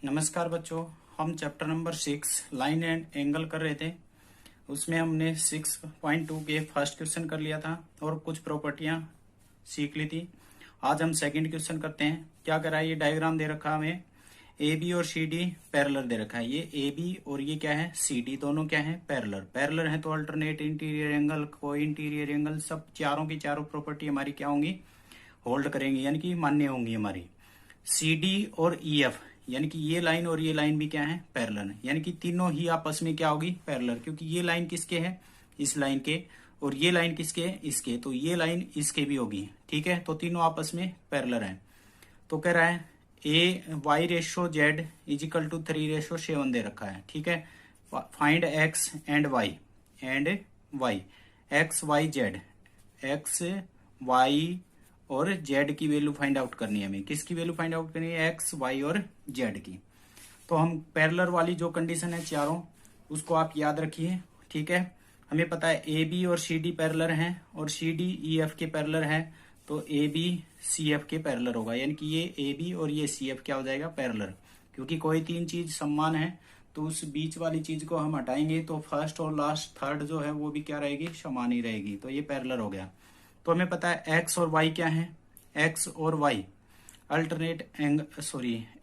नमस्कार बच्चों। हम chapter number 6 line and angle कर रहे थे। उसमें हमने 6.2 के फर्स्ट क्वेश्चन कर लिया था और कुछ प्रॉपर्टियां सीख ली थी। आज हम सेकंड क्वेश्चन करते हैं। क्या करा है, ये डायग्राम दे रखा है हमें। ए बी और सी डी पैरेलल दे रखा है। ये ए बी और ये क्या है, सी डी, दोनों क्या है, पैरेलल। पैरेलल है तो अल्टरनेट इंटीरियर एंगल, को इंटीरियर एंगल, सब चारों की चारों प्रॉपर्टी हमारी क्या होंगी, होल्ड करेंगी, यानी कि मान्य होंगी हमारी। सी डी और ई एफ, यानी कि ये लाइन और ये लाइन भी क्या है, पैरेलल है, यानी कि तीनों ही आपस में क्या होगी, पैरेलल। क्योंकि ये लाइन किसके है, इस लाइन के, और ये लाइन किसके है, इसके, तो ये लाइन इसके भी होगी। ठीक है, तो तीनों आपस में पैरेलल है। तो कह रहा है A Y ratio Z equal to 3:7 दे रखा है। ठीक है, find X and Y X Y Z, X Y और जेड की वैल्यू फाइंड आउट करनी है हमें। किसकी वैल्यू फाइंड आउट करनी है, एक्स वाई और जेड की। तो हम पैरेलल वाली जो कंडीशन है चारों, उसको आप याद रखिए। ठीक है, हमें पता है ए बी और सी डी पैरेलल हैं और सी डी ई एफ के पैरेलल है, तो ए बी सी एफ के पैरेलल होगा, यानी कि ये ए बी और ये सी एफ क्या हो जाएगा, पैरेलल। क्योंकि कोई तीन चीज समान है तो उस बीच वाली चीज को हम हटाएंगे तो फर्स्ट और लास्ट थर्ड जो है वो भी क्या रहेगी, समान ही रहेगी। तो ये पैरेलल हो गया। तो हमें पता है एक्स और वाई क्या है, एक्स और वाई अल्टरनेट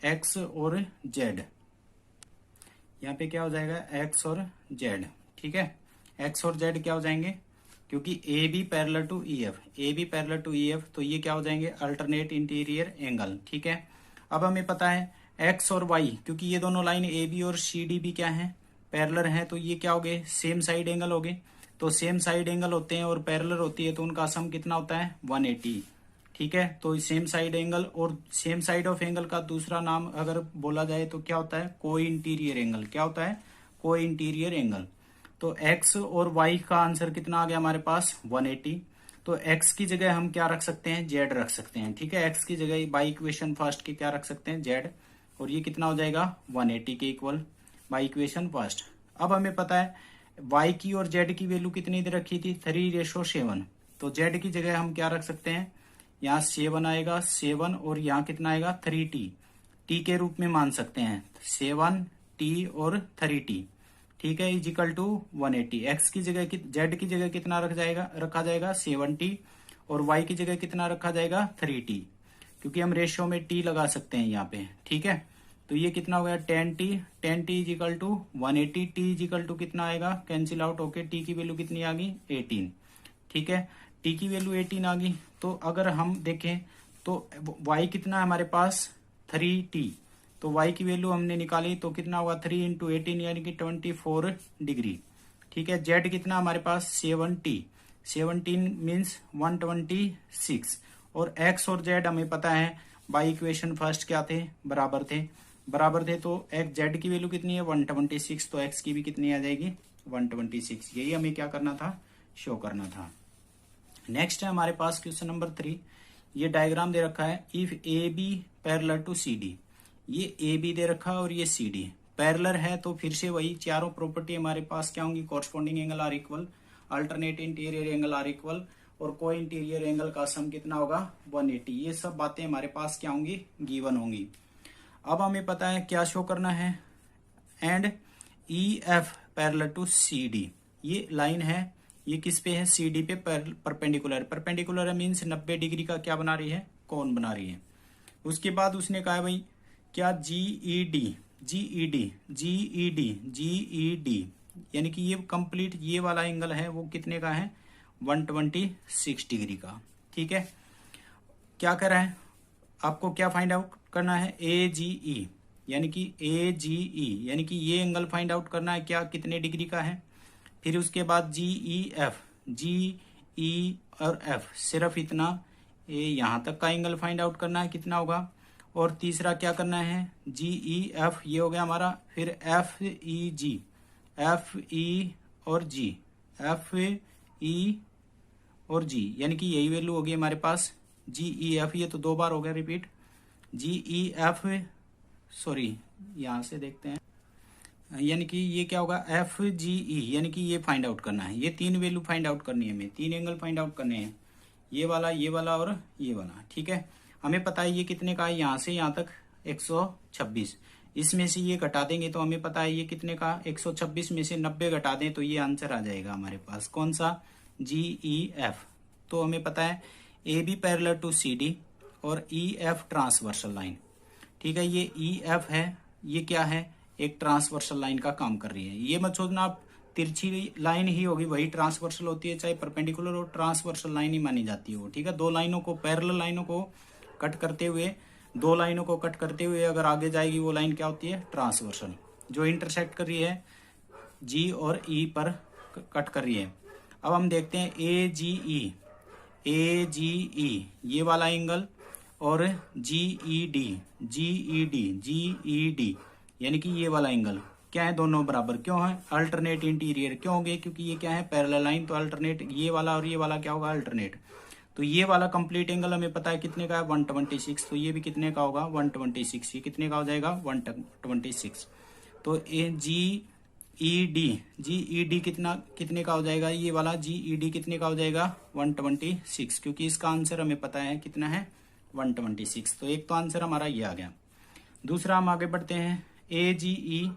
एक्स और जेड, यहाँ पे क्या हो जाएगा, एक्स और जेड। ठीक है, एक्स और जेड क्या हो जाएंगे, क्योंकि A B parallel to E F, A B parallel to E F, तो ये क्या हो जाएंगे, अल्टरनेट इंटीरियर एंगल। ठीक है, अब हमें पता है एक्स और वाई, क्योंकि ये दोनों लाइन ए बी और सी डी भी क्या है, पैरेलल है, तो ये क्या हो गए, सेम साइड एंगल हो गए। तो सेम साइड एंगल होते हैं और पैरेलल होती है तो उनका सम कितना होता है, 180। ठीक है, तो सेम साइड एंगल और सेम साइड ऑफ एंगल का दूसरा नाम अगर बोला जाए तो क्या होता है, को इंटीरियर एंगल। क्या होता है, को इंटीरियर एंगल। तो x और y का आंसर कितना आ गया हमारे पास, 180। तो x की जगह हम क्या रख सकते हैं, z रख सकते हैं। ठीक है, x की जगह बाई इक्वेशन फर्स्ट के क्या रख सकते हैं, z, और ये कितना हो जाएगा, 180 के इक्वल बाई इक्वेशन फर्स्ट। अब हमें पता है y की और z की वैल्यू कितनी दे रखी थी, 3:7। तो z की जगह हम क्या रख सकते हैं, यहाँ 7 आएगा, 7, और यहाँ कितना आएगा, 3t, t के रूप में मान सकते हैं, 7t और 3t। ठीक है, इजिकल टू 180। x की जगह z की जगह कितना रखा जाएगा 7t, और y की जगह कितना रखा जाएगा 3t, क्योंकि हम रेशियो में t लगा सकते हैं यहाँ पे। ठीक है, तो ये कितना हो गया 10t is equal to 180, t is equal to कितना आएगा, कैंसिल आउट होके t की वैल्यू कितनी आ गई, 18। ठीक है, t की वैल्यू 18 आ गई। तो अगर हम देखें तो y कितना है हमारे पास, 3t, तो y की वैल्यू हमने निकाली तो कितना होगा, 3 इंटू 18 यानी कि 24 डिग्री। ठीक है, z कितना हमारे पास, 17 मीन्स 126, और x और z हमें पता है बाई इक्वेशन फर्स्ट क्या थे, बराबर थे, तो x z की वैल्यू कितनी है, 126, तो x की भी कितनी आ जाएगी, 126। यही हमें क्या करना था, शो करना था। नेक्स्ट है हमारे पास क्वेश्चन नंबर 3। ये डायग्राम दे रखा है, if A B parallel to C D, ये ए बी दे रखा है और ये सी डी पैरेलल है, तो फिर से वही चारों प्रॉपर्टी हमारे पास क्या होंगी, corresponding angle are equal, alternate interior angle are equal, और को इंटीरियर एंगल का सम कितना होगा, 180। ये सब बातें हमारे पास क्या होंगी, गिवन होंगी। अब हमें पता है क्या शो करना है, and E F parallel to C D, ये लाइन है, ये किस पे है, सी डी पे परपेंडिकुलर है, मीन्स 90 डिग्री का क्या बना रही है, कोण बना रही है। उसके बाद उसने कहा है भाई क्या जीईडी यानी कि ये कंप्लीट ये वाला एंगल है वो कितने का है, 126 डिग्री का। ठीक है, क्या कर रहा है, आपको क्या फाइंड आउट करना है, AGE यानी कि ये एंगल फाइंड आउट करना है, क्या कितने डिग्री का है। फिर उसके बाद GE और F, सिर्फ इतना, ये यहां तक का एंगल फाइंड आउट करना है, कितना होगा। और तीसरा क्या करना है, GEF, ये हो गया हमारा। फिर FE और G, यानी कि यही वैल्यू होगी हमारे पास, GEF, ये तो 2 बार हो गया रिपीट, GEF, यहां से देखते हैं, यानी कि ये क्या होगा, FGE, यानी कि ये फाइंड आउट करना है, ये 3 वैल्यू फाइंड आउट करनी है हमें, 3 एंगल फाइंड आउट करने हैं, ये वाला और ये वाला। ठीक है, हमें पता है ये कितने का है, यहां से यहां तक 126, इसमें से ये घटा देंगे तो हमें पता है ये कितने का, 126 में से 90 घटा दें तो ये आंसर आ जाएगा हमारे पास कौन सा, GEF। तो हमें पता है AB पैरेलल टू CD और EF ट्रांसवर्सल लाइन। ठीक है, ये EF है, ये क्या है, एक ट्रांसवर्सल लाइन का काम कर रही है। ये मत सोचना आप तिरछी लाइन ही होगी वही ट्रांसवर्सल होती है, चाहे परपेंडिकुलर हो ट्रांसवर्सल लाइन ही मानी जाती है वो। ठीक है, दो लाइनों को, पैरेलल लाइनों को कट करते हुए, दो लाइनों को कट करते हुए अगर आगे जाएगी वो लाइन क्या होती है, ट्रांसवर्सल, जो इंटरसेक्ट कर रही है G और E पर कट कर रही है। अब हम देखते हैं AGE ये वाला एंगल और GED यानी कि ये वाला एंगल क्या है, दोनों बराबर क्यों है, अल्टरनेट इंटीरियर क्यों होंगे, क्योंकि ये क्या है, पैरेलल लाइन, तो अल्टरनेट ये वाला और ये वाला क्या होगा, अल्टरनेट। तो ये वाला कंप्लीट एंगल हमें पता है कितने का है, 126, तो ये भी कितने का होगा, 126, ये कितने का हो जाएगा, 126। तो GED कितने का हो जाएगा, ये वाला GED कितने का हो जाएगा, 126, क्योंकि इसका आंसर हमें पता है कितना है, 126। तो एक तो आंसर हमारा ये आ गया। दूसरा हम आगे बढ़ते हैं, AGE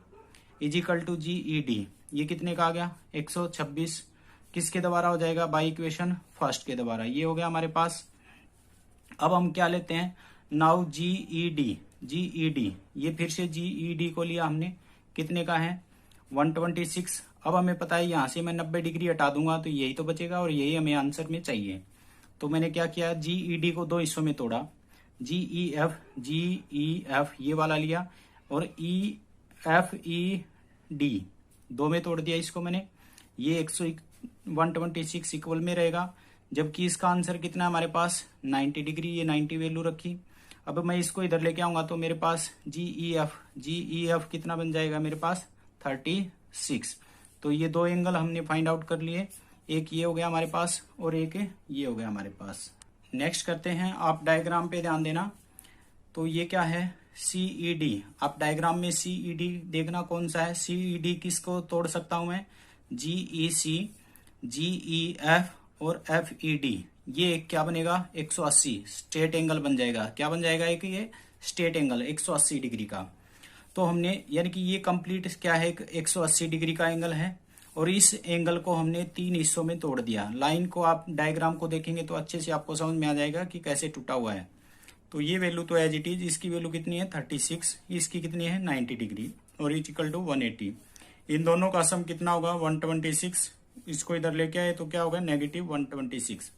इजिकल टू GED, ये कितने का आ गया, 126, किसके द्वारा हो जाएगा, बाई इक्वेशन फर्स्ट के द्वारा, ये हो गया हमारे पास। अब हम क्या लेते हैं, नाउ GED, ये फिर से GED को लिया हमने, कितने का है, 126। अब हमें पता है यहां से मैं 90 डिग्री हटा दूंगा तो यही तो बचेगा और यही हमें आंसर में चाहिए। तो मैंने क्या किया, GED को दो हिस्सों में तोड़ा, GEF ये वाला लिया और EFED दो में तोड़ दिया इसको मैंने, ये 126 इक्वल में रहेगा, जबकि इसका आंसर कितना है हमारे पास, 90 डिग्री, ये 90 वैल्यू रखी। अब मैं इसको इधर लेके आऊंगा तो मेरे पास GEF कितना बन जाएगा मेरे पास, 36। तो ये दो एंगल हमने फाइंड आउट कर लिए, एक ये हो गया हमारे पास और एक ये हो गया हमारे पास। नेक्स्ट करते हैं, आप डायग्राम पे ध्यान देना। तो ये क्या है, CED, आप डायग्राम में CED देखना कौन सा है, CED किसको तोड़ सकता हूं मैं, GEC, GEF और FED, ये क्या बनेगा, 180 स्ट्रेट एंगल बन जाएगा। क्या बन जाएगा, एक ये स्ट्रेट एंगल 180 डिग्री का। तो हमने यानी कि ये कंप्लीट क्या है, 180 डिग्री का एंगल है और इस एंगल को हमने 3 हिस्सों में तोड़ दिया। लाइन को आप डायग्राम को देखेंगे तो अच्छे से आपको समझ में आ जाएगा कि कैसे टूटा हुआ है। तो ये वैल्यू तो एज इट इज, इसकी वैल्यू कितनी है, 36, इसकी कितनी है, 90 डिग्री और इक्वल टू 180। इन दोनों का सम कितना होगा, 126। इसको इधर लेके आए तो क्या होगा, -126।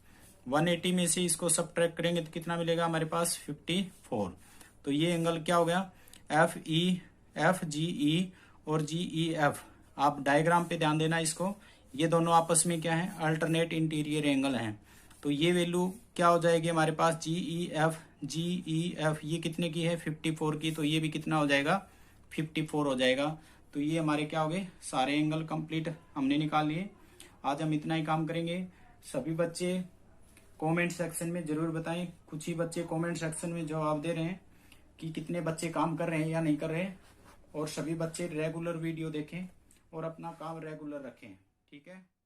180 में से इसको सब्ट्रैक्ट करेंगे तो कितना मिलेगा हमारे पास, 54। तो ये एंगल क्या हो गया, FGE और GEF। आप डायग्राम पे ध्यान देना इसको, ये दोनों आपस में क्या है, अल्टरनेट इंटीरियर एंगल हैं। तो ये वैल्यू क्या हो जाएगी हमारे पास, GEF ये कितने की है, 54 की, तो ये भी कितना हो जाएगा, 54 हो जाएगा। तो ये हमारे क्या हो गए, सारे एंगल कंप्लीट हमने निकाल लिए। आज हम इतना ही काम करेंगे। सभी बच्चे कमेंट सेक्शन में जरूर बताएं, कुछ ही बच्चे कमेंट सेक्शन में जवाब दे रहे हैं कि कितने बच्चे काम कर रहे हैं या नहीं कर रहे हैं, और सभी बच्चे रेगुलर वीडियो देखें और अपना काम रेगुलर रखें। ठीक है।